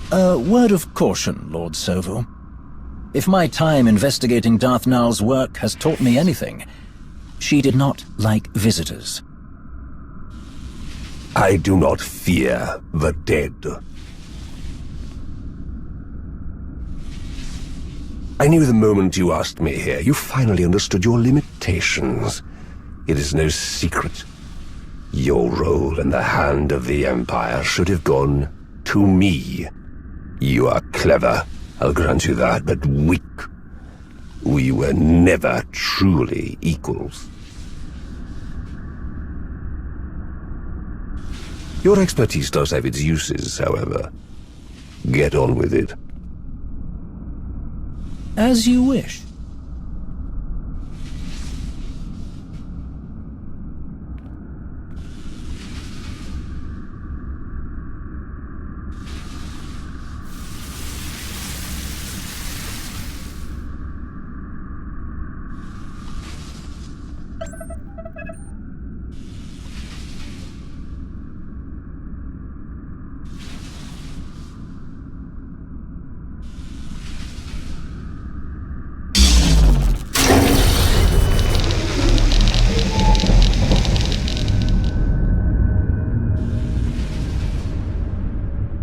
A word of caution, Lord SWTOR. If my time investigating Darth Naal's work has taught me anything, she did not like visitors. I do not fear the dead. I knew the moment you asked me here, you finally understood your limitations. It is no secret. Your role in the hand of the Empire should have gone to me. You are clever, I'll grant you that, but weak. We were never truly equals. Your expertise does have its uses, however. Get on with it. As you wish.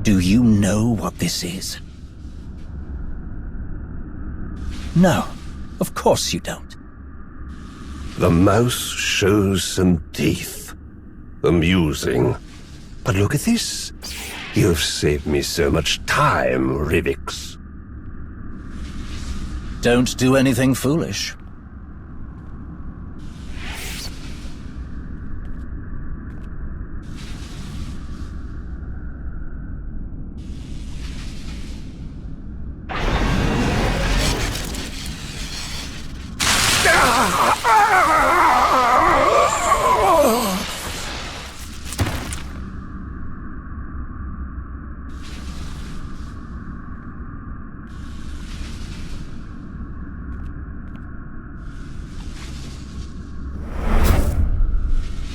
Do you know what this is? No, of course you don't. The mouse shows some teeth. Amusing. But look at this. You have saved me so much time, Rivix. Don't do anything foolish.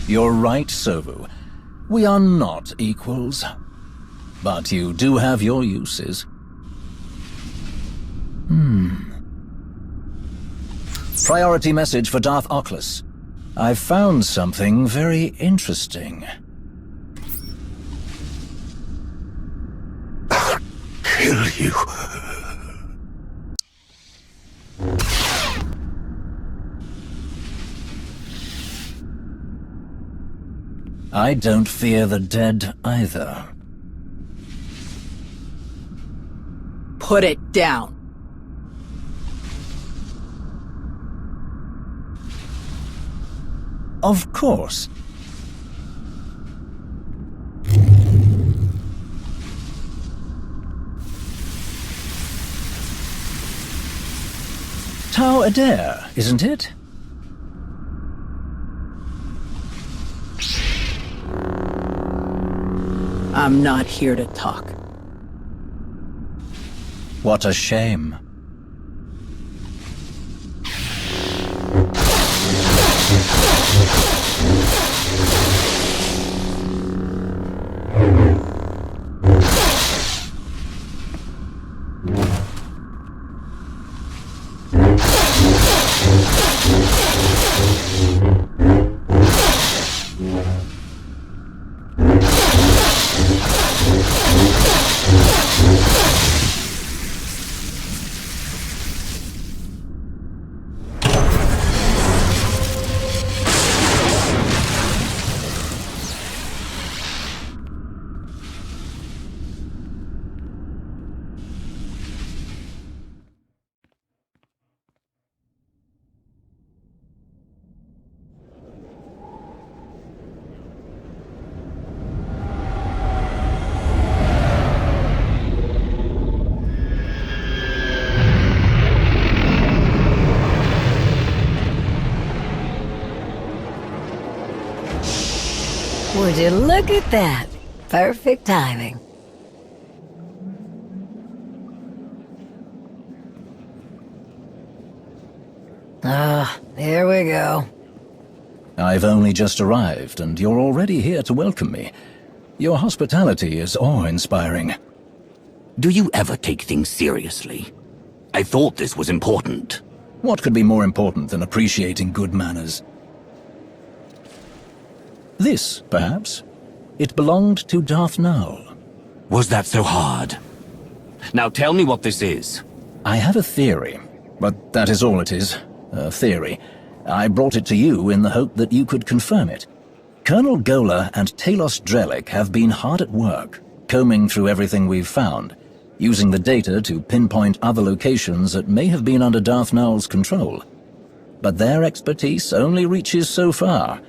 You're right, SWTOR. We are not equals. But you do have your uses. Priority message for Darth Occlus. I've found something very interesting. I'll kill you. I don't fear the dead either. Put it down. Of course. Tau Adair, isn't it? I'm not here to talk. What a shame. Would you look at that? Perfect timing. Here we go. I've only just arrived, and you're already here to welcome me. Your hospitality is awe-inspiring. Do you ever take things seriously? I thought this was important. What could be more important than appreciating good manners? This, perhaps. It belonged to Darth Null. Was that so hard? Now tell me what this is. I have a theory, but that is all it is. A theory. I brought it to you in the hope that you could confirm it. Colonel Gola and Talos Drellick have been hard at work, combing through everything we've found, using the data to pinpoint other locations that may have been under Darth Null's control. But their expertise only reaches so far.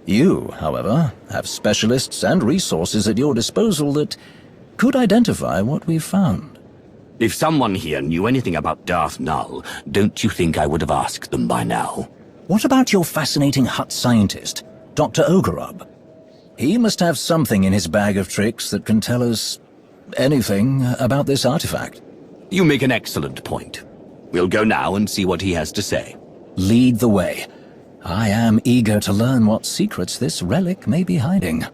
You, however, have specialists and resources at your disposal that could identify what we've found. If someone here knew anything about Darth Null, don't you think I would have asked them by now? What about your fascinating Hutt scientist, Dr. Ogorob? He must have something in his bag of tricks that can tell us anything about this artifact. You make an excellent point. We'll go now and see what he has to say. Lead the way. I am eager to learn what secrets this relic may be hiding.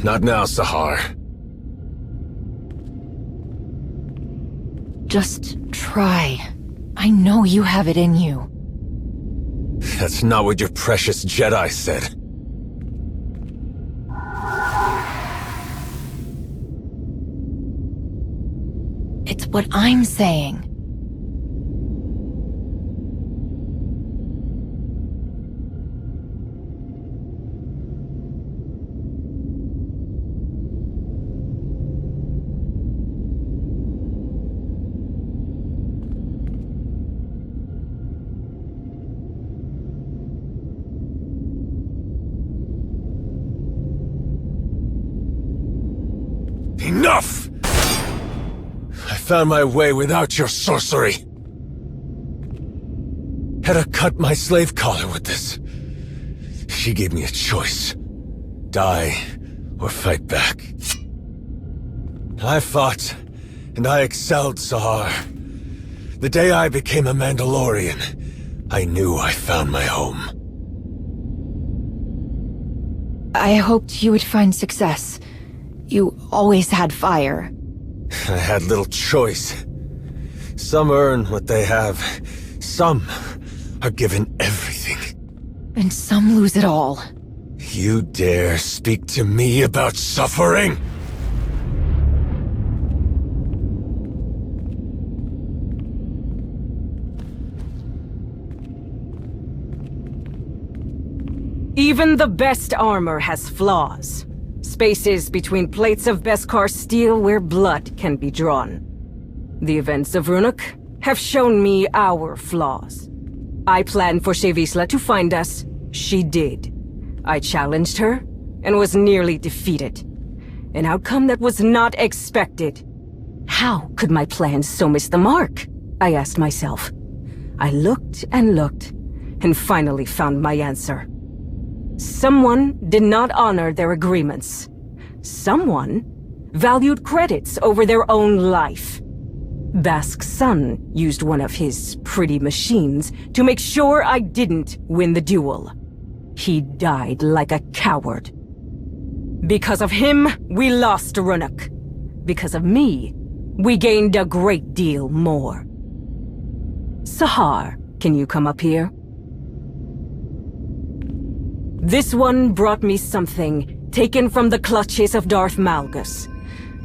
Not now, Sahar. Just try. I know you have it in you. That's not what your precious Jedi said. It's what I'm saying. Enough! I found my way without your sorcery. Had to cut my slave collar with this. She gave me a choice. Die, or fight back. I fought, and I excelled, Sahar. The day I became a Mandalorian, I knew I found my home. I hoped you would find success. You always had fire. I had little choice. Some earn what they have. Some are given everything. And some lose it all. You dare speak to me about suffering? Even the best armor has flaws. Spaces between plates of Beskar steel where blood can be drawn. The events of Runuk have shown me our flaws. I planned for Shevisla to find us. She did. I challenged her and was nearly defeated. An outcome that was not expected. How could my plans so miss the mark? I asked myself. I looked and finally found my answer. Someone did not honor their agreements. Someone valued credits over their own life. Bask's son used one of his pretty machines to make sure I didn't win the duel. He died like a coward. Because of him, we lost Runuk. Because of me, we gained a great deal more. Sahar, can you come up here? This one brought me something taken from the clutches of Darth Malgus.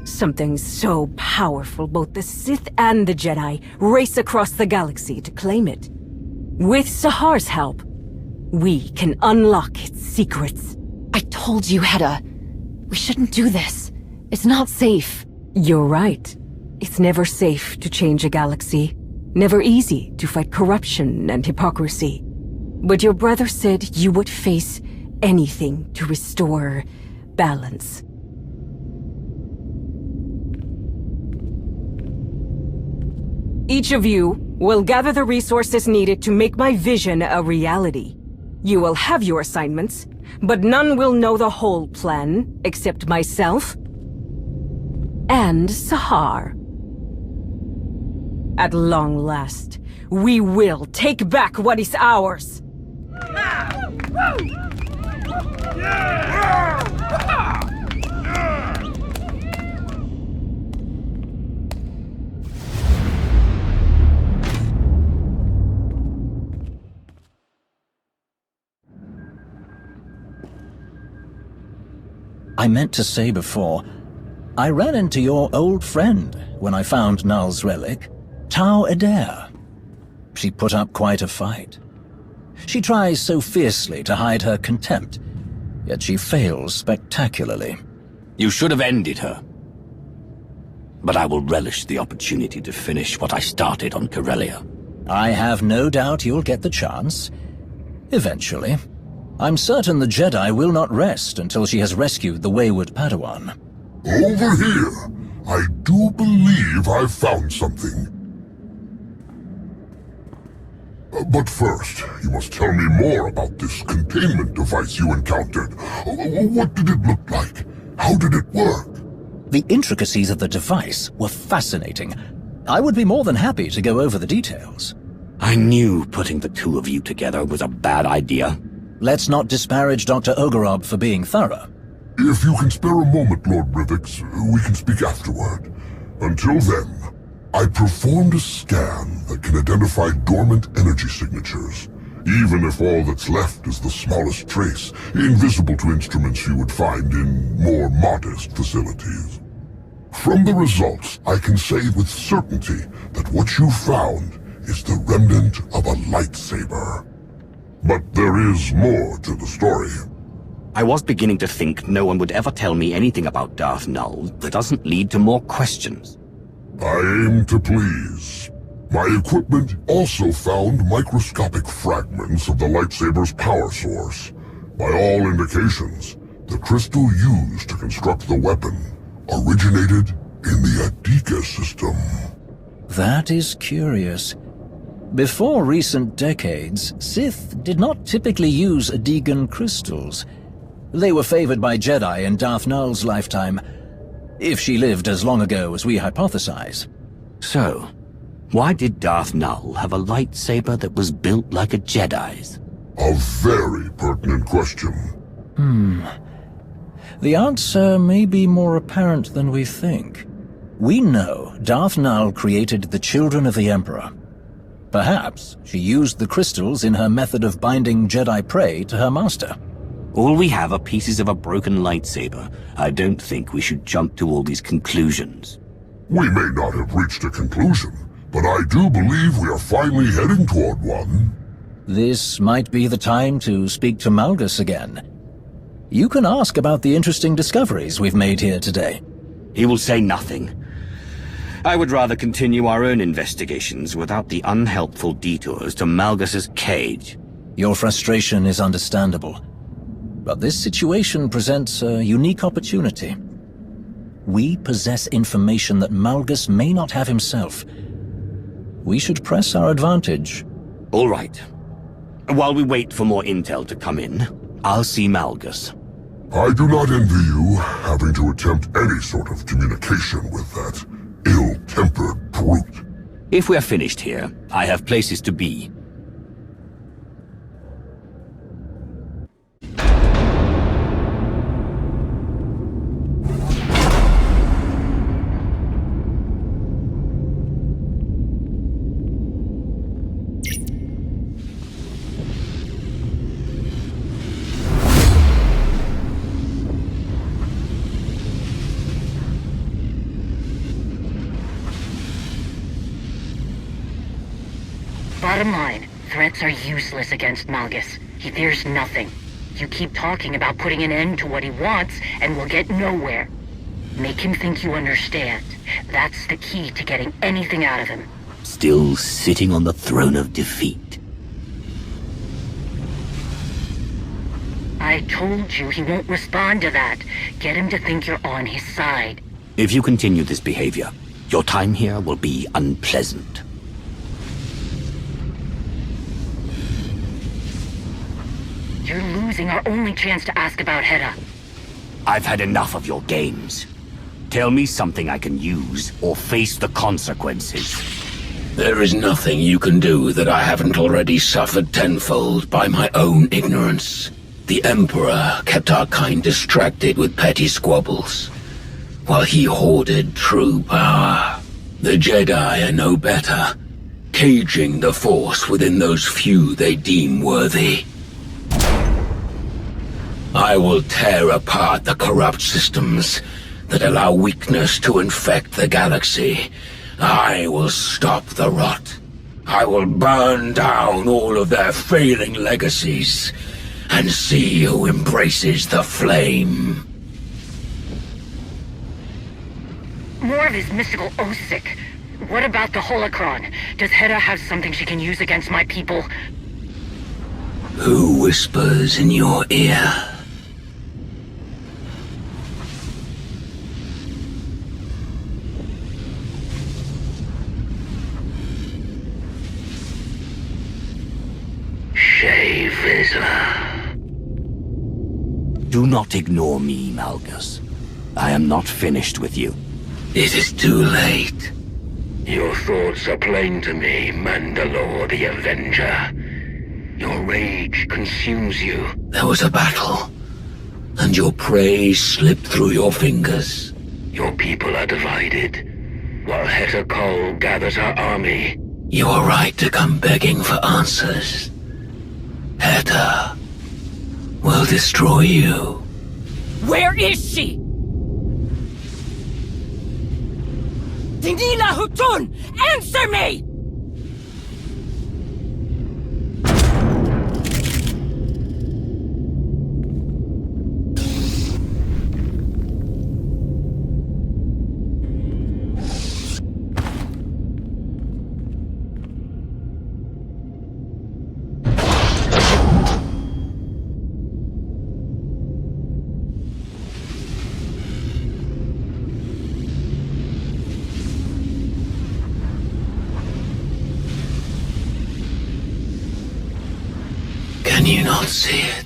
Something so powerful both the Sith and the Jedi race across the galaxy to claim it. With Sahar's help, we can unlock its secrets. I told you, Hedda. We shouldn't do this. It's not safe. You're right. It's never safe to change a galaxy. Never easy to fight corruption and hypocrisy. But your brother said you would face anything to restore balance. Each of you will gather the resources needed to make my vision a reality. You will have your assignments, but none will know the whole plan except myself and Sahar. At long last, we will take back what is ours. I meant to say before, I ran into your old friend when I found Null's relic, Tau Adair. She put up quite a fight. She tries so fiercely to hide her contempt, yet she fails spectacularly. You should have ended her. But I will relish the opportunity to finish what I started on Corellia. I have no doubt you'll get the chance. Eventually. I'm certain the Jedi will not rest until she has rescued the wayward Padawan. Over here! I do believe I've found something. But first, you must tell me more about this containment device you encountered. What did it look like? How did it work? The intricacies of the device were fascinating. I would be more than happy to go over the details. I knew putting the two of you together was a bad idea. Let's not disparage Dr. Ogorob for being thorough. If you can spare a moment, Lord Rivix, we can speak afterward. Until then, I performed a scan that can identify dormant energy signatures, even if all that's left is the smallest trace, invisible to instruments you would find in more modest facilities. From the results, I can say with certainty that what you found is the remnant of a lightsaber. But there is more to the story. I was beginning to think no one would ever tell me anything about Darth Null that doesn't lead to more questions. I aim to please. My equipment also found microscopic fragments of the lightsaber's power source. By all indications, the crystal used to construct the weapon originated in the Adika system. That is curious. Before recent decades, Sith did not typically use Adigan crystals. They were favored by Jedi in Darth Null's lifetime, if she lived as long ago as we hypothesize. So, why did Darth Null have a lightsaber that was built like a Jedi's? A very pertinent question. The answer may be more apparent than we think. We know Darth Null created the Children of the Emperor. Perhaps she used the crystals in her method of binding Jedi prey to her master. All we have are pieces of a broken lightsaber. I don't think we should jump to all these conclusions. We may not have reached a conclusion, but I do believe we are finally heading toward one. This might be the time to speak to Malgus again. You can ask about the interesting discoveries we've made here today. He will say nothing. I would rather continue our own investigations without the unhelpful detours to Malgus's cage. Your frustration is understandable, but this situation presents a unique opportunity. We possess information that Malgus may not have himself. We should press our advantage. All right. While we wait for more intel to come in, I'll see Malgus. I do not envy you having to attempt any sort of communication with that ill-tempered brute. If we're finished here, I have places to be. Bottom line, threats are useless against Malgus. He fears nothing. You keep talking about putting an end to what he wants, and we'll get nowhere. Make him think you understand. That's the key to getting anything out of him. Still sitting on the throne of defeat. I told you he won't respond to that. Get him to think you're on his side. If you continue this behavior, your time here will be unpleasant. You're losing our only chance to ask about Hedda. I've had enough of your games. Tell me something I can use, or face the consequences. There is nothing you can do that I haven't already suffered tenfold by my own ignorance. The Emperor kept our kind distracted with petty squabbles, while he hoarded true power. The Jedi are no better, caging the Force within those few they deem worthy. I will tear apart the corrupt systems that allow weakness to infect the galaxy. I will stop the rot. I will burn down all of their failing legacies and see who embraces the flame. More of his mystical Osic. What about the holocron? Does Hedda have something she can use against my people? Who whispers in your ear? Do not ignore me, Malgus. I am not finished with you. It is too late. Your thoughts are plain to me, Mandalore the Avenger. Your rage consumes you. There was a battle, and your prey slipped through your fingers. Your people are divided, while Heta Kol gathers her army. You are right to come begging for answers. Heta will destroy you. Where is she? Dinila Hutun! Answer me! Can you not see it?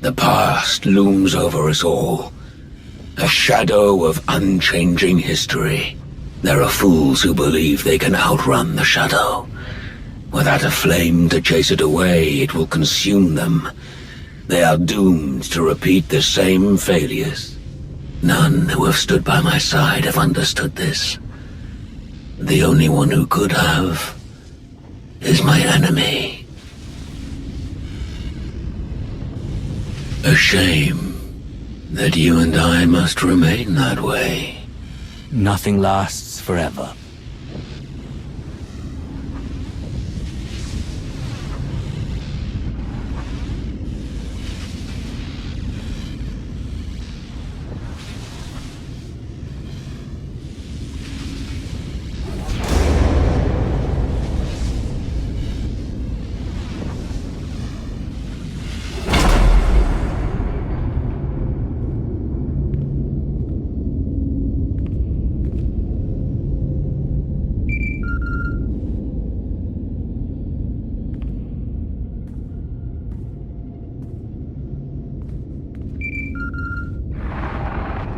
The past looms over us all, a shadow of unchanging history. There are fools who believe they can outrun the shadow. Without a flame to chase it away, it will consume them. They are doomed to repeat the same failures. None who have stood by my side have understood this. The only one who could have is my enemy. A shame that you and I must remain that way. Nothing lasts forever.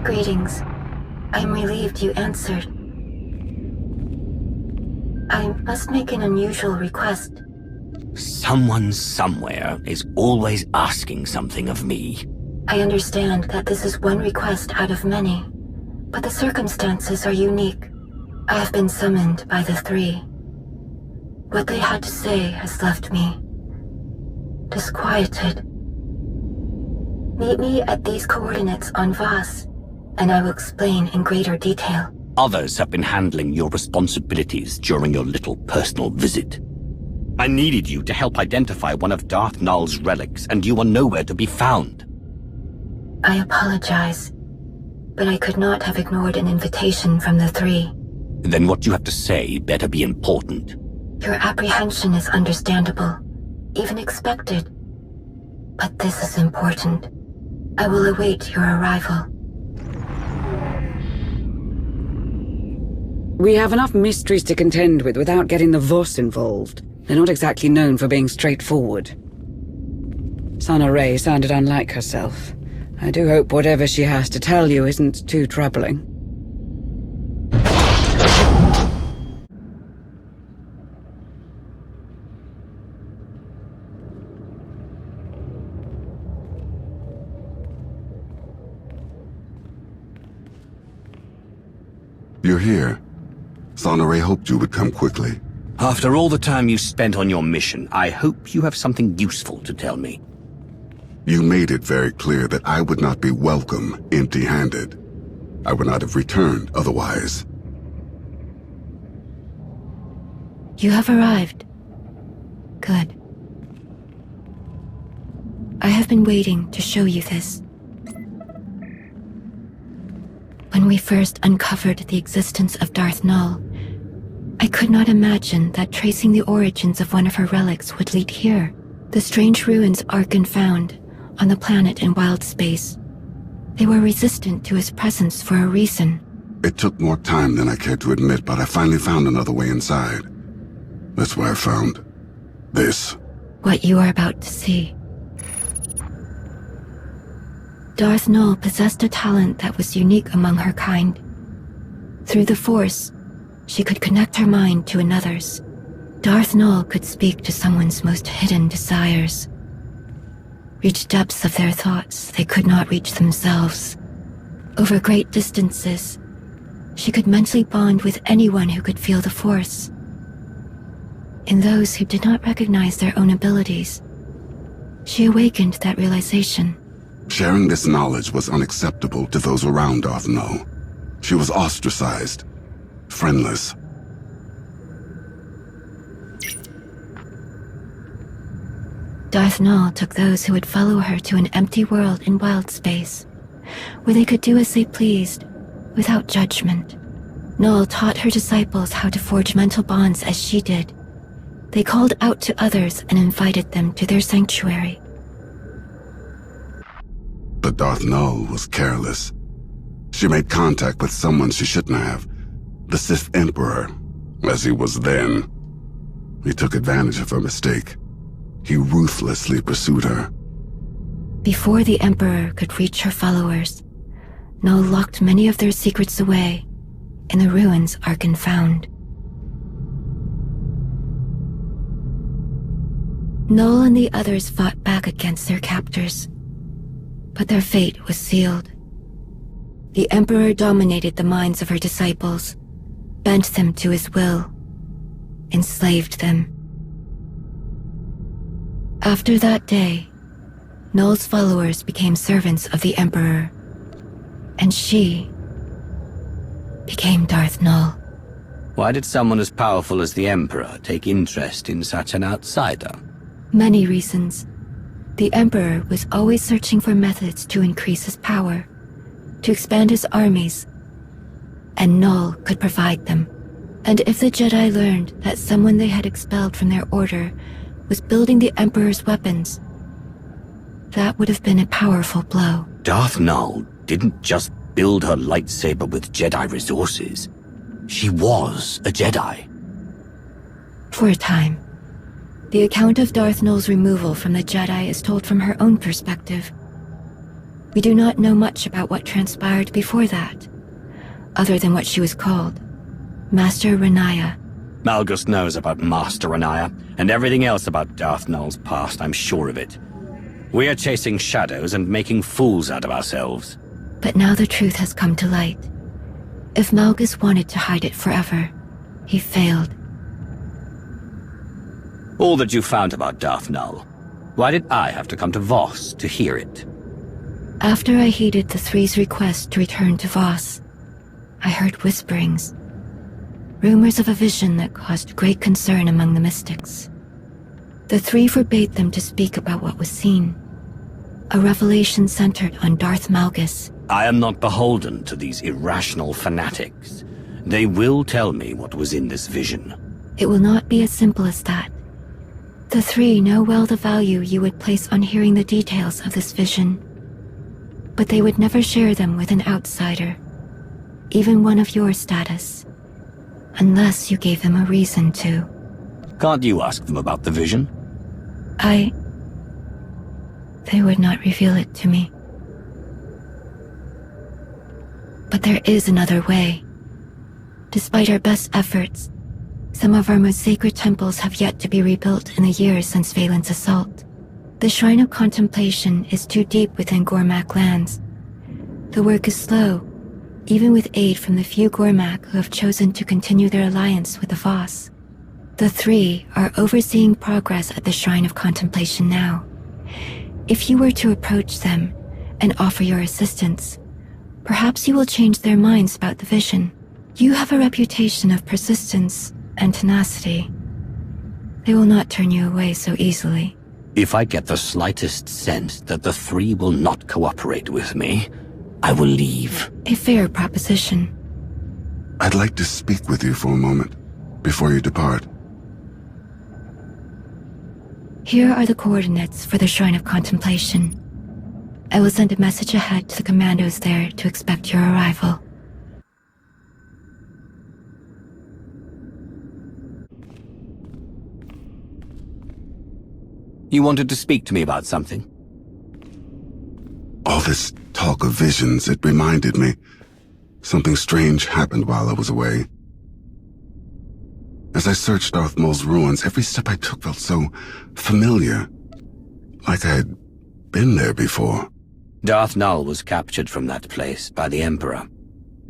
Greetings. I'm relieved you answered. I must make an unusual request. Someone somewhere is always asking something of me. I understand that this is one request out of many, but the circumstances are unique. I have been summoned by the three. What they had to say has left me disquieted. Meet me at these coordinates on Voss, and I will explain in greater detail. Others have been handling your responsibilities during your little personal visit. I needed you to help identify one of Darth Nul's relics, and you are nowhere to be found. I apologize, but I could not have ignored an invitation from the three. Then what you have to say better be important. Your apprehension is understandable, even expected. But this is important. I will await your arrival. We have enough mysteries to contend with without getting the Voss involved. They're not exactly known for being straightforward. Sana Ray sounded unlike herself. I do hope whatever she has to tell you isn't too troubling. You're here. Sana Ray hoped you would come quickly. After all the time you spent on your mission, I hope you have something useful to tell me. You made it very clear that I would not be welcome empty-handed. I would not have returned otherwise. You have arrived. Good. I have been waiting to show you this. When we first uncovered the existence of Darth Null, I could not imagine that tracing the origins of one of her relics would lead here. The strange ruins Arkan found on the planet in wild space. They were resistant to his presence for a reason. It took more time than I cared to admit, but I finally found another way inside. That's why I found this. What you are about to see. Darth Null possessed a talent that was unique among her kind. Through the Force, she could connect her mind to another's. Darth Null could speak to someone's most hidden desires, reach depths of their thoughts they could not reach themselves. Over great distances, she could mentally bond with anyone who could feel the Force. In those who did not recognize their own abilities, she awakened that realization. Sharing this knowledge was unacceptable to those around Darth Null. She was ostracized, friendless. Darth Null took those who would follow her to an empty world in wild space, where they could do as they pleased, without judgment. Null taught her disciples how to forge mental bonds as she did. They called out to others and invited them to their sanctuary. But Darth Null was careless. She made contact with someone she shouldn't have. The Sith Emperor, as he was then. He took advantage of her mistake. He ruthlessly pursued her. Before the Emperor could reach her followers, Null locked many of their secrets away in the ruins Arkan found. Null and the others fought back against their captors, but their fate was sealed. The Emperor dominated the minds of her disciples, bent them to his will, enslaved them. After that day, Null's followers became servants of the Emperor, and she became Darth Null. Why did someone as powerful as the Emperor take interest in such an outsider? Many reasons. The Emperor was always searching for methods to increase his power, to expand his armies, and Null could provide them. And if the Jedi learned that someone they had expelled from their order was building the Emperor's weapons, that would have been a powerful blow. Darth Null didn't just build her lightsaber with Jedi resources. She was a Jedi. For a time. The account of Darth Null's removal from the Jedi is told from her own perspective. We do not know much about what transpired before that, other than what she was called, Master Renaya. Malgus knows about Master Renaya, and everything else about Darth Null's past, I'm sure of it. We are chasing shadows and making fools out of ourselves. But now the truth has come to light. If Malgus wanted to hide it forever, he failed. All that you found about Darth Null, why did I have to come to Voss to hear it? After I heeded the Three's request to return to Voss, I heard whisperings. Rumors of a vision that caused great concern among the mystics. The Three forbade them to speak about what was seen. A revelation centered on Darth Malgus. I am not beholden to these irrational fanatics. They will tell me what was in this vision. It will not be as simple as that. The Three know well the value you would place on hearing the details of this vision. But they would never share them with an outsider, even one of your status, unless you gave them a reason to. Can't you ask them about the vision? they would not reveal it to me. But there is another way. Despite our best efforts, some of our most sacred temples have yet to be rebuilt in the years since Valen's assault. The Shrine of Contemplation is too deep within Gormak lands. The work is slow, even with aid from the few Gormak who have chosen to continue their alliance with the Voss. The three are overseeing progress at the Shrine of Contemplation now. If you were to approach them and offer your assistance, perhaps you will change their minds about the vision. You have a reputation of persistence and tenacity. They will not turn you away so easily. If I get the slightest sense that the three will not cooperate with me, I will leave. A fair proposition. I'd like to speak with you for a moment, before you depart. Here are the coordinates for the Shrine of Contemplation. I will send a message ahead to the commandos there to expect your arrival. You wanted to speak to me about something? All this talk of visions, it reminded me. Something strange happened while I was away. As I searched Darth Maul's ruins, every step I took felt so familiar. Like I had been there before. Darth Null was captured from that place by the Emperor.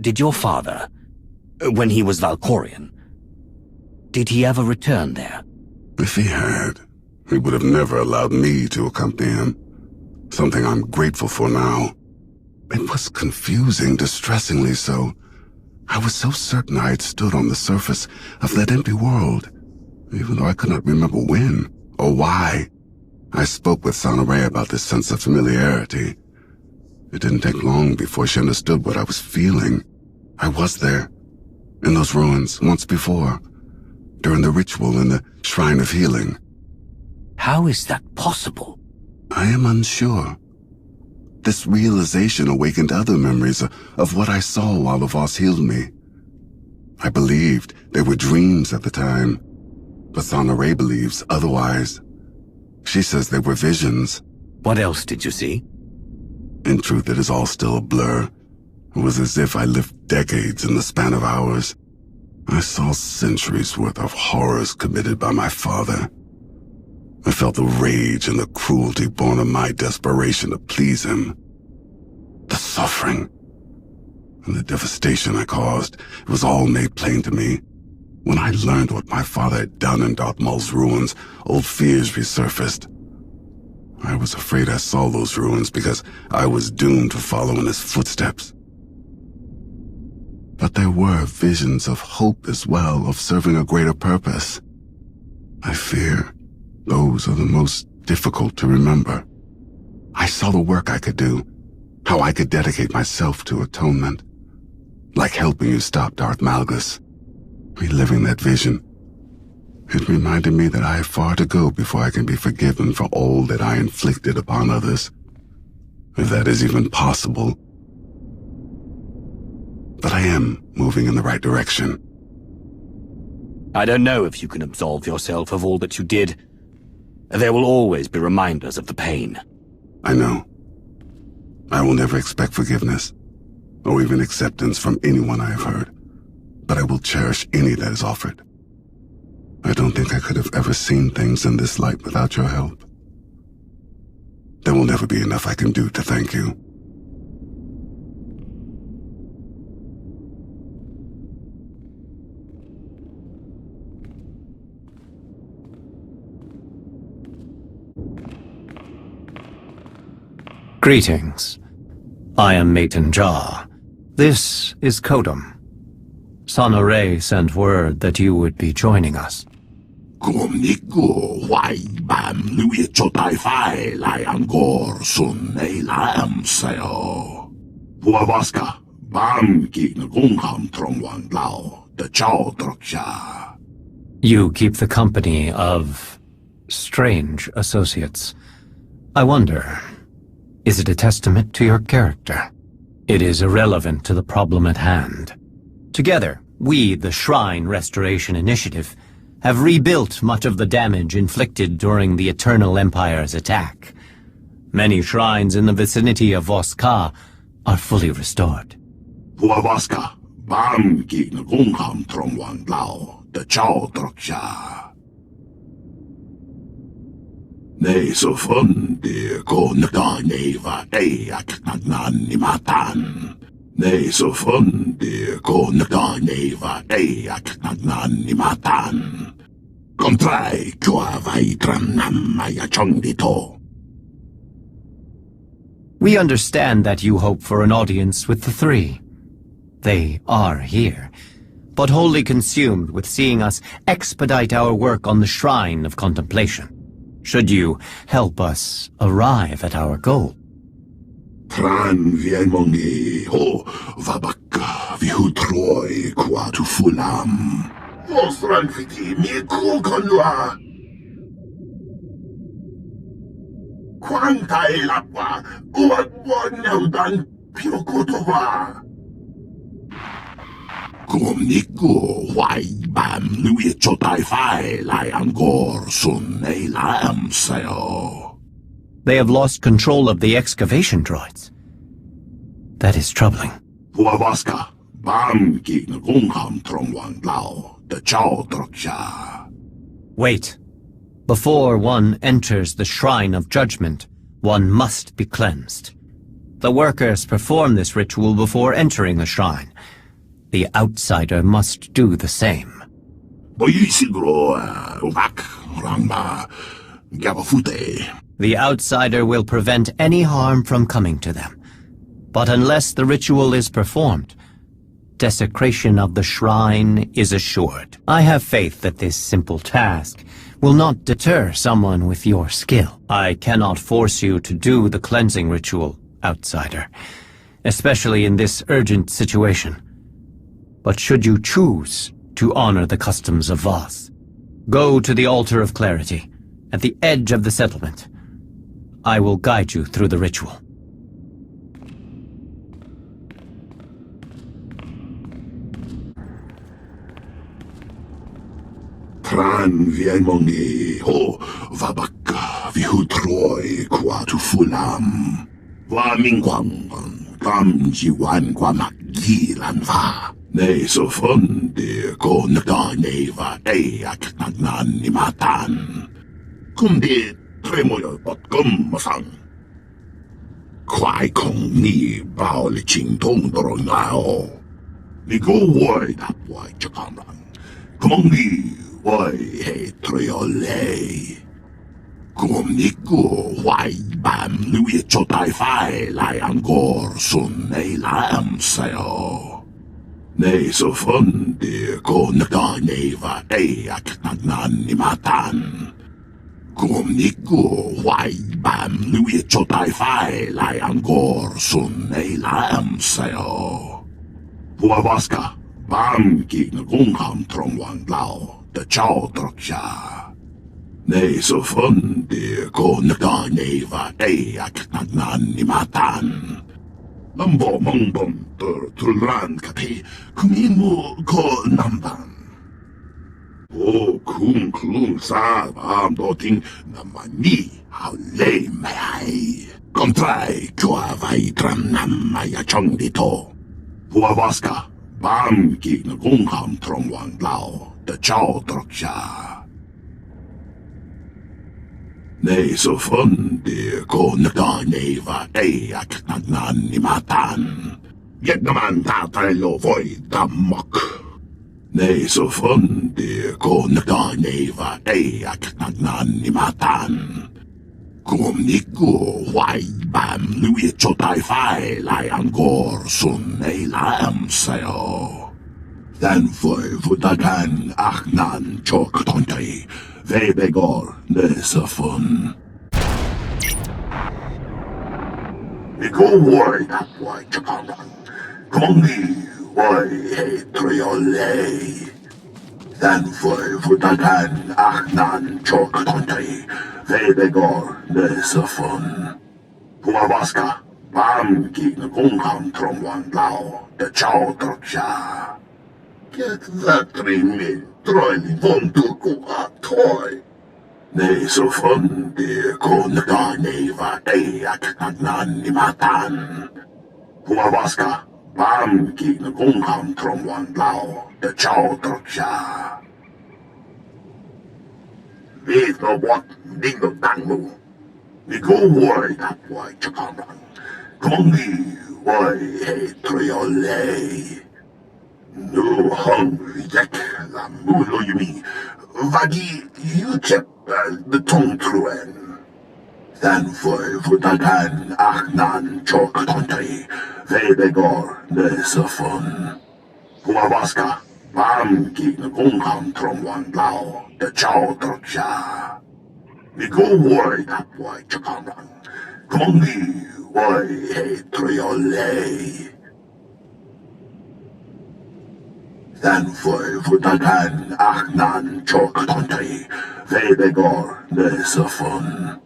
Did your father, when he was Valkorian, did he ever return there? If he had, he would have never allowed me to accompany him. Something I'm grateful for now. It was confusing, distressingly so. I was so certain I had stood on the surface of that empty world, even though I could not remember when or why. I spoke with Sonoray about this sense of familiarity. It didn't take long before she understood what I was feeling. I was there, in those ruins, once before, during the ritual in the Shrine of Healing. How is that possible? I am unsure. This realization awakened other memories of what I saw while the Voss healed me. I believed they were dreams at the time, but Sonoray believes otherwise. She says they were visions. What else did you see? In truth, it is all still a blur. It was as if I lived decades in the span of hours. I saw centuries worth of horrors committed by my father. I felt the rage and the cruelty born of my desperation to please him. The suffering and the devastation I caused, it was all made plain to me. When I learned what my father had done in Darth Maul's ruins, old fears resurfaced. I was afraid I saw those ruins because I was doomed to follow in his footsteps. But there were visions of hope as well, of serving a greater purpose. I fear those are the most difficult to remember. I saw the work I could do, how I could dedicate myself to atonement. Like helping you stop Darth Malgus. Reliving that vision, it reminded me that I have far to go before I can be forgiven for all that I inflicted upon others. If that is even possible. But I am moving in the right direction. I don't know if you can absolve yourself of all that you did. There will always be reminders of the pain. I know. I will never expect forgiveness, or even acceptance from anyone I have hurt, but I will cherish any that is offered. I don't think I could have ever seen things in this light without your help. There will never be enough I can do to thank you. Greetings. I am Maton Jah. This is Kodum. Sonoray sent word that you would be joining us. You keep the company of strange associates. I wonder, is it a testament to your character? It is irrelevant to the problem at hand. Together, we, the Shrine Restoration Initiative, have rebuilt much of the damage inflicted during the Eternal Empire's attack. Many shrines in the vicinity of Voska are fully restored. Voska, Bam Gin Gungham Trongwan Lao, the Chow Droksha. Nei so fun de go naga neva ak nan ni matan. Nei so fun de go naga neva ak nan ni matan. Kontrai kwa vaitram nam maya chongdito. We understand that you hope for an audience with the three. They are here, but wholly consumed with seeing us expedite our work on the Shrine of Contemplation. Should you help us arrive at our goal? Tran vienmongi ho vabaka vihutroi qua tu fulam. Vostran fiti mi kukonua. Quanta e l'acqua, uat buon piokotova. Kumniku wai bam lui chotai fai lai angor sun ei lam sayo. They have lost control of the excavation droids. That is troubling. Puavaska, bam ki ngungham trongwan lao, the chow droksha. Wait. Before one enters the Shrine of Judgment, one must be cleansed. The workers perform this ritual before entering the shrine. The outsider must do the same. The outsider will prevent any harm from coming to them. But unless the ritual is performed, desecration of the shrine is assured. I have faith that this simple task will not deter someone with your skill. I cannot force you to do the cleansing ritual, outsider, especially in this urgent situation. But should you choose to honor the customs of Voss, go to the Altar of Clarity, at the edge of the settlement. I will guide you through the ritual. Tran vienmongi ho vabaka vihutroi qua tu fulam. Va mingwang kam jiwan qua magilan va. Nei so fun de ko naga neva ak nan ni matan. Kum de tremoyo pot kum masang. Kwai kong ni bao li ching tong doro ngao. Ni go woi dap wai chakamran. Kong ni wai he triole. Kum ni go wai bam lui chotai fai lai angor sun ei lam sayo. Nei so fun de ko naga neva ak nan ni matan. Kum ni go wai bam lui chotai fai lai angor sun ei lam sayo. Puavaska, bam ki ngungham trongwan lao, the chow droksha. Nei so fun de ko naga neva ak nan ni matan. Nambo mongbom tulran kati kumimu ko namban. O kung klung sa am doting namani how lay may. Kontrai kwa vaitram namaya chongdito. Puavaska, bam ki ngungham trongwan lao, the chow droksha. Nei so fun de ko naga neva ak nan ni matan. Get naman tatalo voy damok. Nei so fun de ko naga neva ak nan ni matan. Kum ni go wai bam lui chotai fai lai angor sun ei lam sayo. Dan voy vutagan nan chok tontai. Vebegor nesafun. Iko wai that wai chakaran. Kongi wai he triole. Dan voy vutagan nan chok tontai. Vebegor nesafun. Puavaska, bam ki ngungham trongwan lao, the chow droksha. Get that 3 min. Troy von Turku a toy. Nesofonde konagane va eak nagnanimatan. Huavaska, Bamki Nagungam Tromwan Lao, the Chow Troksha. Vet no what, Dingo Dangmu. We go worry that way, Chakamran. Kongi, why, hey, Triole. No hungry yak, la mulo yumi. Vagi, you chep, the tongue truen. Than for Vutagan, Achnan, Chok Tontri, Vedegor, Nesafon. Huavaska, Bamki Nagungam Tromwan Lao, the Chow Troksha. We go worry that way, Chakamran. Kongi, why, hey, Triole. Than for Vutagan, Achnan, Chok Tontri, Vedegor, Nesafon.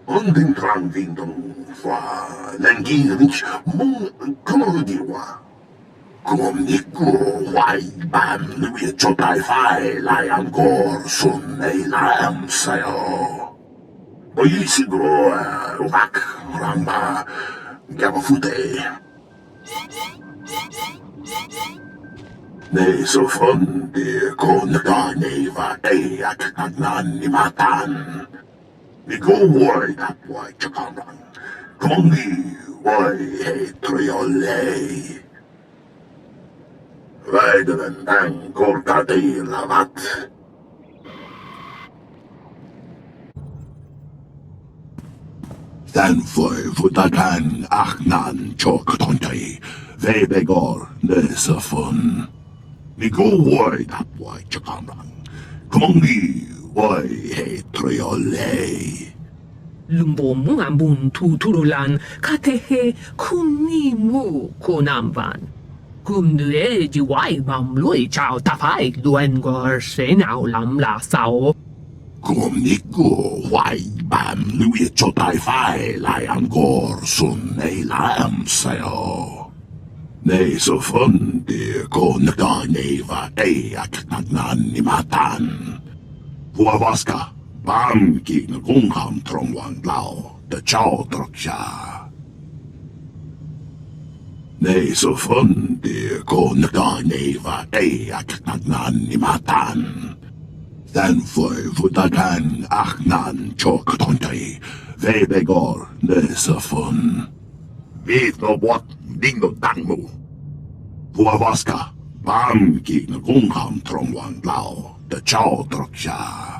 Onding trang vindong fa langirich mong kumodiwa. Kumniku wai bam nui chotai fai layam gor sun ei layam sayo. Oyi siguro wak ramba gabafute. Ne sofon de konagane va eak nagnanimatan. We go worry that way, Chakamran. Kongi, why, hey, Triole. Vaiden ang Gorkadi Lavat. Than for Vutagan, Achnan, Chok Tontri, Vedegor, Nesafon. We go worry that way, Chakamran. Kongi, why, hey, Triole. Lumbomu ambun tuturulan katehe kunimu konamvan. Kumnue jiwai bam lui chao tafai luengor senau lam la sao. Kumniku wai bam lui chotai fai layam gor sun ei layam sayo. Ne sofundi konagane va eak nagnanimatan. Huavaska, Bamki Nagungam Tromwan Lao, the Chow Troksha. Ne sofundi konagane va eak nagnanimatan. Than for Vutagan, Achnan, Chok Tontri, Vedegor, Nesafun. Vet no what, Dingo Dangmu. Huavaska, Bamki Nagungam Tromwan Lao, the Chow Troksha.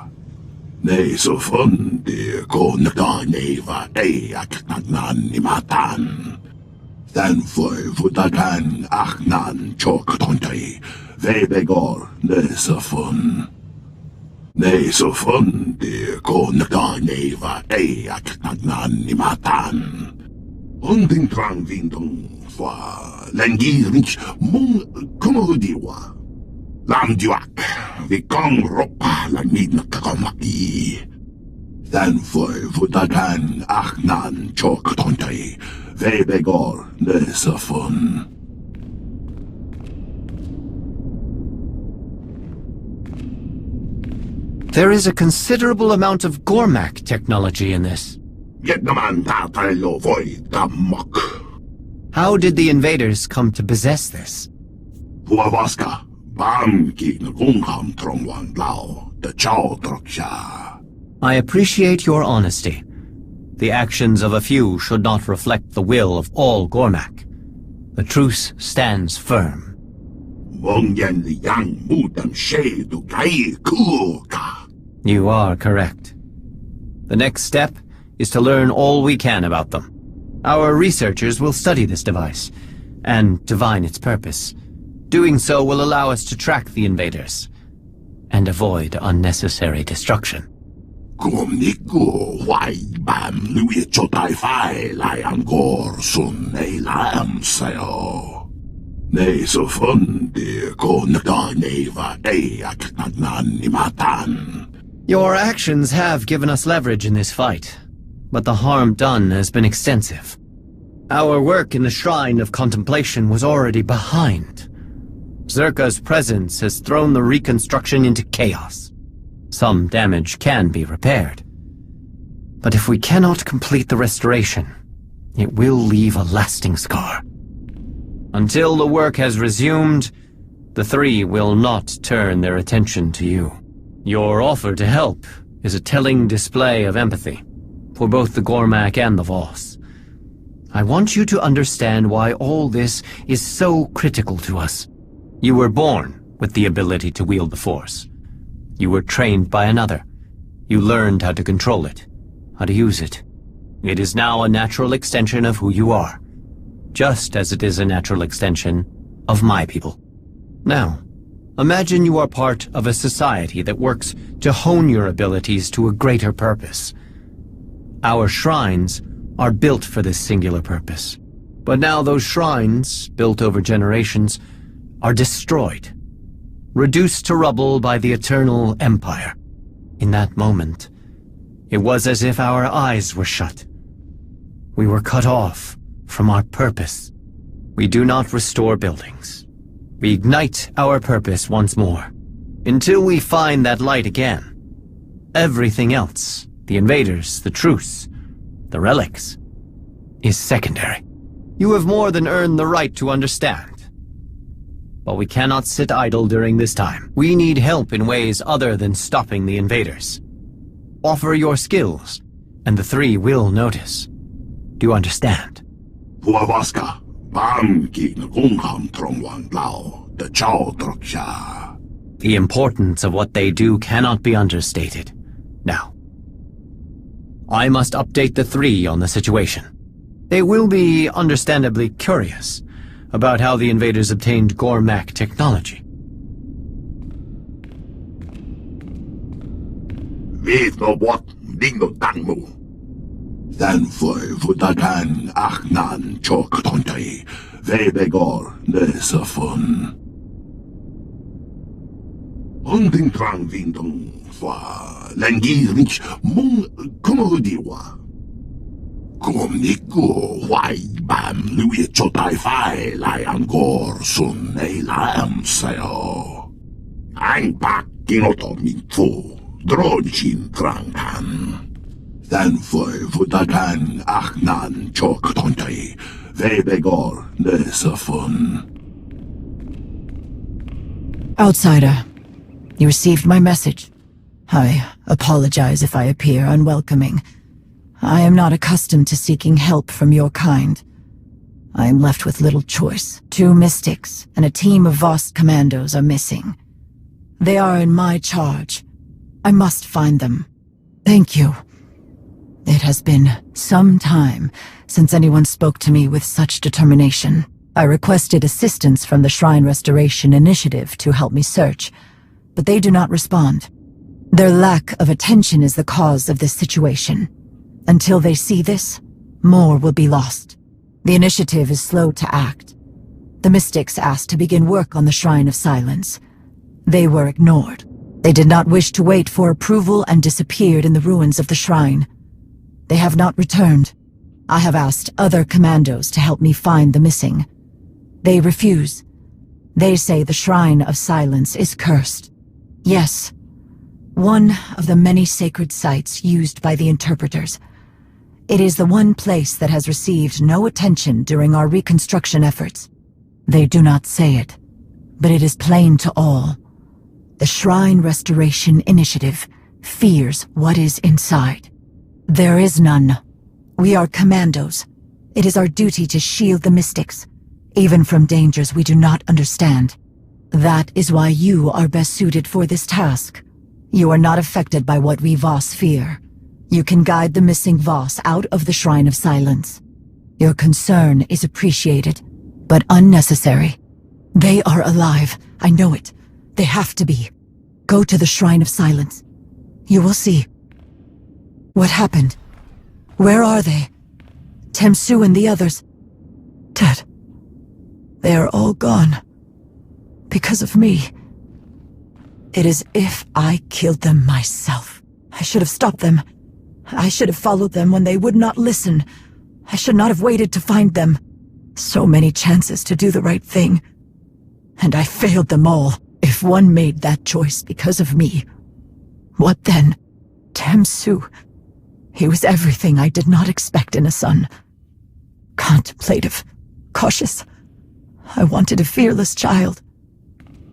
Ne sofundi konagane va eak nagnanimatan. Than for Vutagan, Achnan, Chok Tontri, Vedegor, Nesafun. Ne sofundi konagane va eak nagnanimatan. Onding trang vindong fa langirich mong kumodiwa. Lamduak, vi kong ropa lang mid na kakamaki. Than for Vutagan, Achnan, Chok Tontri, Vedegor, Nesafun. There is a considerable amount of Gormak technology in this. Yet naman tatay lo voy damok. How did the invaders come to possess this? Huavaska, Bamki Nagungam Tromwan Lao, the Chow Troksha. I appreciate your honesty. The actions of a few should not reflect the will of all Gormak. The truce stands firm. You are correct. The next step is to learn all we can about them. Our researchers will study this device and divine its purpose. Doing so will allow us to track the invaders and avoid unnecessary destruction. Kumniku wai bam lui chotai fai layam gor sun ei layam sayo. Ne sofundi konagane va eak nagnanimatan. Your actions have given us leverage in this fight, but the harm done has been extensive. Our work in the Shrine of Contemplation was already behind. Zerka's presence has thrown the reconstruction into chaos. Some damage can be repaired. But if we cannot complete the restoration, it will leave a lasting scar. Until the work has resumed, the three will not turn their attention to you. Your offer to help is a telling display of empathy for both the Gormak and the Voss. I want you to understand why all this is so critical to us. You were born with the ability to wield the Force. You were trained by another. You learned how to control it, how to use it. It is now a natural extension of who you are, just as it is a natural extension of my people. Now, imagine you are part of a society that works to hone your abilities to a greater purpose. Our shrines are built for this singular purpose. But now those shrines, built over generations, are destroyed, reduced to rubble by the Eternal Empire. In that moment, it was as if our eyes were shut. We were cut off from our purpose. We do not restore buildings. We ignite our purpose once more, until we find that light again. Everything else, the invaders, the truce, the relics, is secondary. You have more than earned the right to understand. But we cannot sit idle during this time. We need help in ways other than stopping the invaders. Offer your skills, and the three will notice. Do you understand? The importance of what they do cannot be understated. Now, I must update the three on the situation. They will be understandably curious about how the invaders obtained Gormak technology. Outsider, you received my message. I apologize if I appear unwelcoming. I am not accustomed to seeking help from your kind. I am left with little choice. 2 mystics and a team of Voss commandos are missing. They are in my charge. I must find them. Thank you. It has been some time since anyone spoke to me with such determination. I requested assistance from the Shrine Restoration Initiative to help me search, but they do not respond. Their lack of attention is the cause of this situation. Until they see this, more will be lost. The initiative is slow to act. The mystics asked to begin work on the Shrine of Silence. They were ignored. They did not wish to wait for approval and disappeared in the ruins of the shrine. They have not returned. I have asked other commandos to help me find the missing. They refuse. They say the Shrine of Silence is cursed. Yes, one of the many sacred sites used by the interpreters. It is the one place that has received no attention during our reconstruction efforts. They do not say it, but it is plain to all. The Shrine Restoration Initiative fears what is inside. There is none. We are commandos. It is our duty to shield the mystics, even from dangers we do not understand. That is why you are best suited for this task. You are not affected by what we Voss fear. You can guide the missing Voss out of the Shrine of Silence. Your concern is appreciated, but unnecessary. They are alive. I know it. They have to be. Go to the Shrine of Silence. You will see. What happened? Where are they? Temsu and the others. Dead. They are all gone. Because of me. It is as if I killed them myself. I should have stopped them. I should have followed them when they would not listen. I should not have waited to find them. So many chances to do the right thing. And I failed them all. If one made that choice because of me, What then? Tamsu. He was everything I did not expect in a son. Contemplative, cautious. I wanted a fearless child.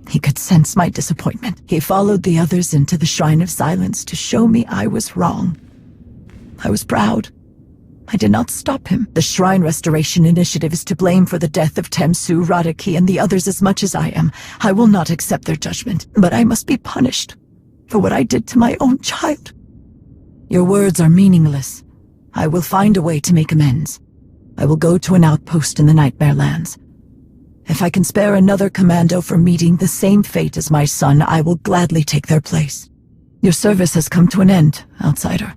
He could sense my disappointment. He followed the others into the Shrine of Silence to show me I was wrong. I was proud. I did not stop him. The Shrine Restoration Initiative is to blame for the death of Tamsu, Radaki, and the others as much as I am. I will not accept their judgment, but I must be punished for what I did to my own child. Your words are meaningless. I will find a way to make amends. I will go to an outpost in the Nightmare Lands. If I can spare another commando from meeting the same fate as my son, I will gladly take their place. Your service has come to an end, outsider.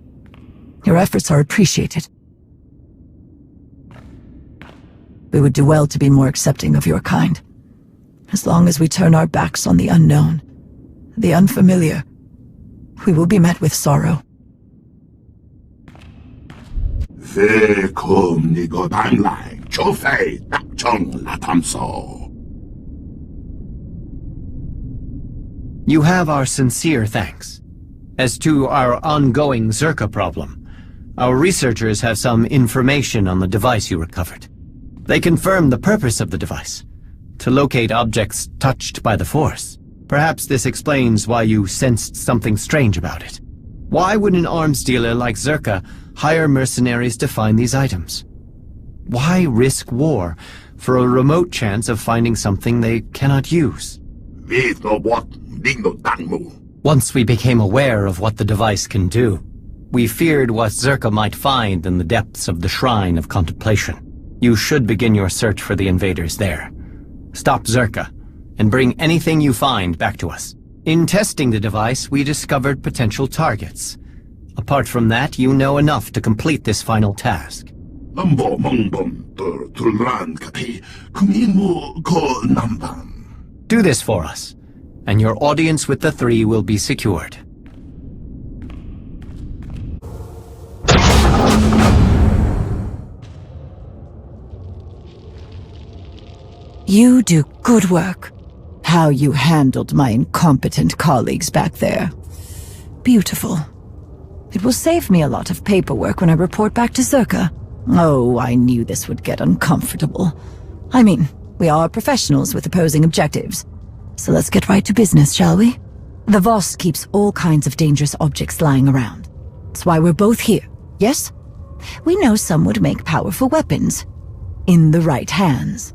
Your efforts are appreciated. We would do well to be more accepting of your kind. As long as we turn our backs on the unknown, the unfamiliar, we will be met with sorrow. You have our sincere thanks. As to our ongoing Zerka problem, our researchers have some information on the device you recovered. They confirm the purpose of the device, to locate objects touched by the Force. Perhaps this explains why you sensed something strange about it. Why would an arms dealer like Zerka hire mercenaries to find these items? Why risk war for a remote chance of finding something they cannot use? Once we became aware of what the device can do, we feared what Zerka might find in the depths of the Shrine of Contemplation. You should begin your search for the invaders there. Stop Zerka, and bring anything you find back to us. In testing the device, we discovered potential targets. Apart from that, you know enough to complete this final task. Do this for us, and your audience with the three will be secured. You do good work. How you handled my incompetent colleagues back there. Beautiful. It will save me a lot of paperwork when I report back to Zerka. Oh, I knew this would get uncomfortable. I mean, we are professionals with opposing objectives. So let's get right to business, shall we? The Voss keeps all kinds of dangerous objects lying around. That's why we're both here, yes? We know some would make powerful weapons. In the right hands.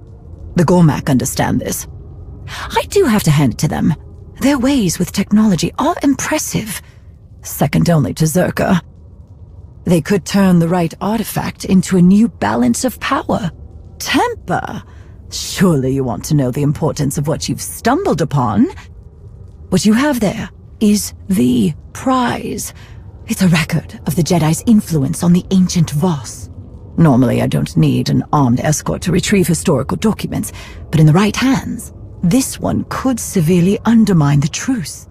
The Gormak understand this. I do have to hand it to them. Their ways with technology are impressive. Second only to Zerka. They could turn the right artifact into a new balance of power. Temper. Surely you want to know the importance of what you've stumbled upon. What you have there is the prize. It's a record of the Jedi's influence on the ancient Voss. Normally, I don't need an armed escort to retrieve historical documents, but in the right hands, this one could severely undermine the truce.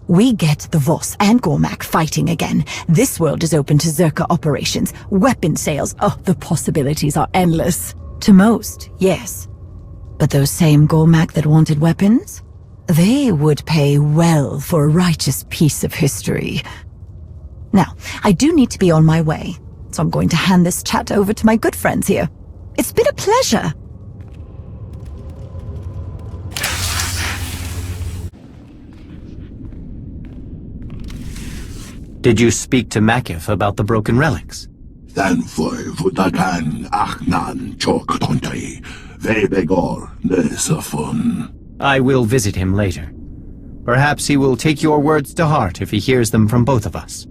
We get the Voss and Gormak fighting again. This world is open to Zerka operations, weapon sales. Oh, the possibilities are endless. To most, yes. But those same Gormak that wanted weapons? They would pay well for a righteous piece of history. Now, I do need to be on my way. So I'm going to hand this chat over to my good friends here. It's been a pleasure. Did you speak to Makif about the broken relics? I will visit him later. Perhaps he will take your words to heart if he hears them from both of us.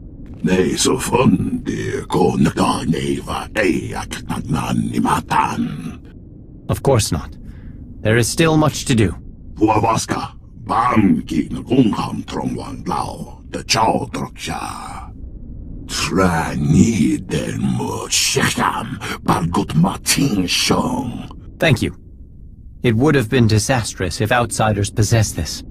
Of course not. There is still much to do. Thank you. It would have been disastrous if outsiders possessed this.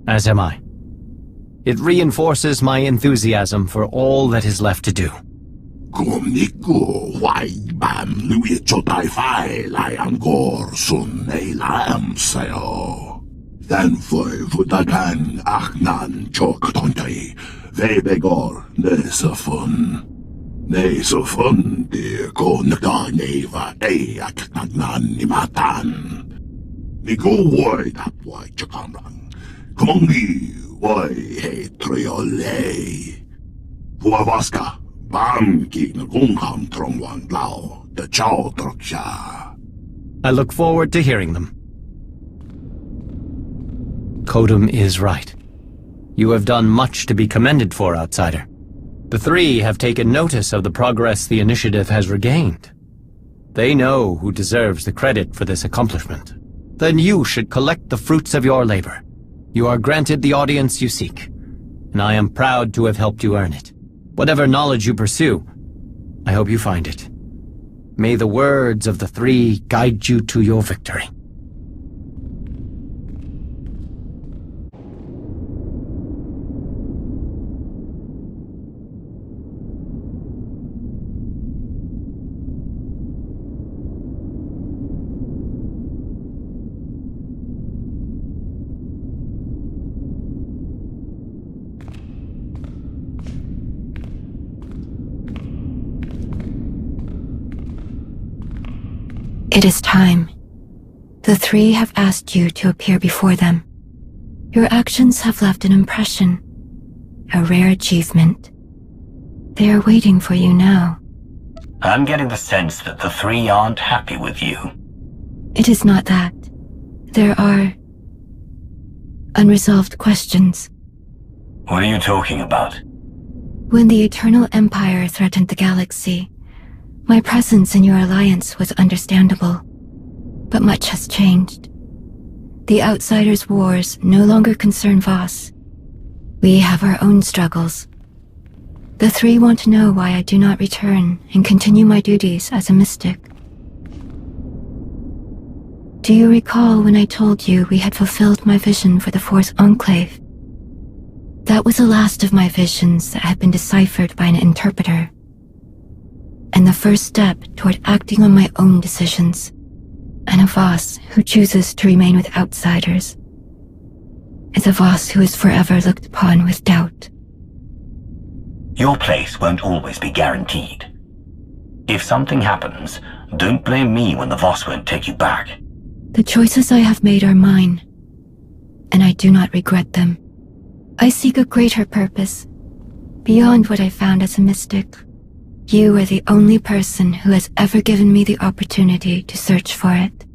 As am I. It reinforces my enthusiasm for all that is left to do. I look forward to hearing them. Kodum is right. You have done much to be commended for, Outsider. The three have taken notice of the progress the initiative has regained. They know who deserves the credit for this accomplishment. Then you should collect the fruits of your labor. You are granted the audience you seek, and I am proud to have helped you earn it. Whatever knowledge you pursue, I hope you find it. May the words of the three guide you to your victory. It is time. The three have asked you to appear before them. Your actions have left an impression, a rare achievement. They are waiting for you now. I'm getting the sense that the three aren't happy with you. It is not that. There are unresolved questions. What are you talking about? When the Eternal Empire threatened the galaxy, my presence in your alliance was understandable, but much has changed. The Outsiders' wars no longer concern Voss. We have our own struggles. The three want to know why I do not return and continue my duties as a mystic. Do you recall when I told you we had fulfilled my vision for the Fourth Enclave? That was the last of my visions that had been deciphered by an interpreter, and the first step toward acting on my own decisions. And a Voss who chooses to remain with Outsiders is a Voss who is forever looked upon with doubt. Your place won't always be guaranteed. If something happens, don't blame me when the Voss won't take you back. The choices I have made are mine, and I do not regret them. I seek a greater purpose, beyond what I found as a mystic. You are the only person who has ever given me the opportunity to search for it.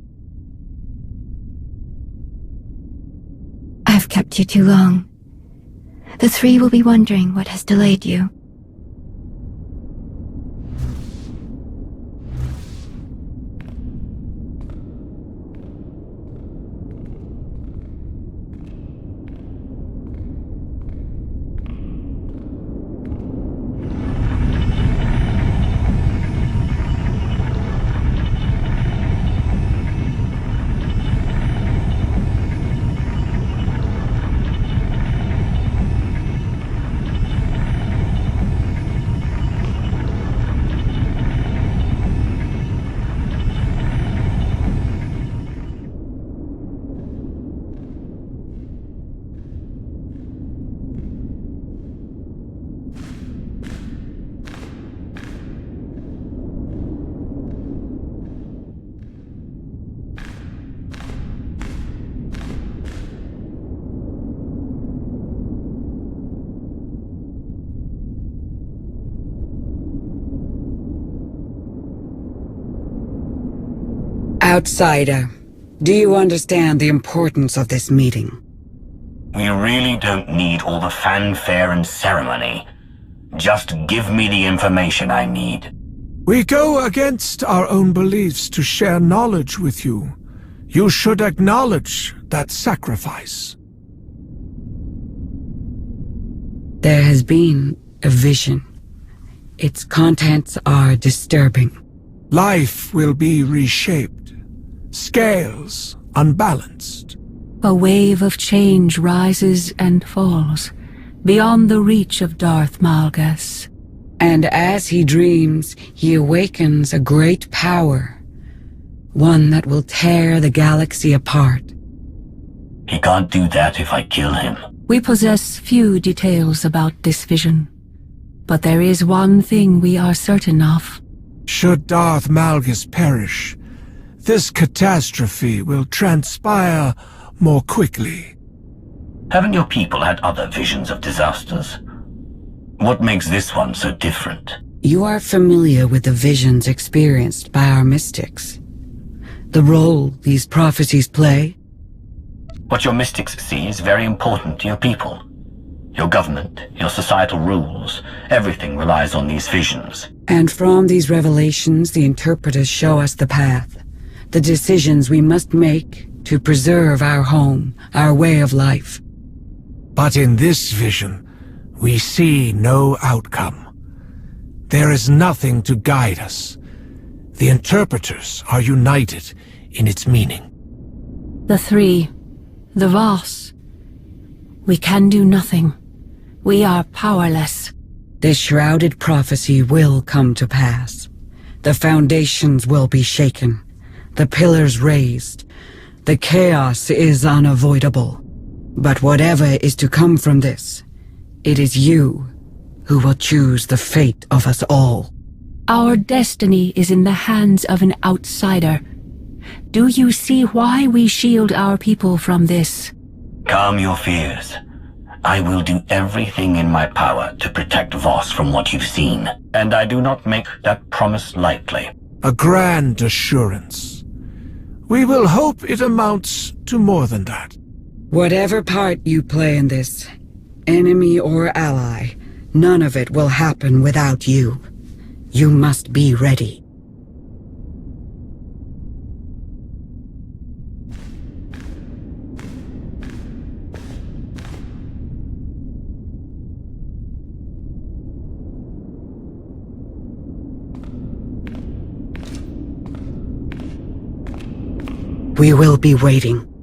I've kept you too long. The three will be wondering what has delayed you. Outsider, do you understand the importance of this meeting? We really don't need all the fanfare and ceremony. Just give me the information I need. We go against our own beliefs to share knowledge with you. You should acknowledge that sacrifice. There has been a vision. Its contents are disturbing. Life will be reshaped. Scales unbalanced. A wave of change rises and falls, beyond the reach of Darth Malgus. And as he dreams, he awakens a great power, one that will tear the galaxy apart. He can't do that if I kill him. We possess few details about this vision, but there is one thing we are certain of. Should Darth Malgus perish, this catastrophe will transpire more quickly. Haven't your people had other visions of disasters? What makes this one so different? You are familiar with the visions experienced by our mystics. The role these prophecies play? What your mystics see is very important to your people. Your government, your societal rules, everything relies on these visions. And from these revelations, the interpreters show us the path, the decisions we must make to preserve our home, our way of life. But in this vision, we see no outcome. There is nothing to guide us. The interpreters are united in its meaning. The three, the Voss. We can do nothing. We are powerless. This shrouded prophecy will come to pass. The foundations will be shaken, the pillars raised. The chaos is unavoidable. But whatever is to come from this, it is you who will choose the fate of us all. Our destiny is in the hands of an outsider. Do you see why we shield our people from this? Calm your fears. I will do everything in my power to protect Voss from what you've seen, and I do not make that promise lightly. A grand assurance. We will hope it amounts to more than that. Whatever part you play in this, enemy or ally, none of it will happen without you. You must be ready. We will be waiting.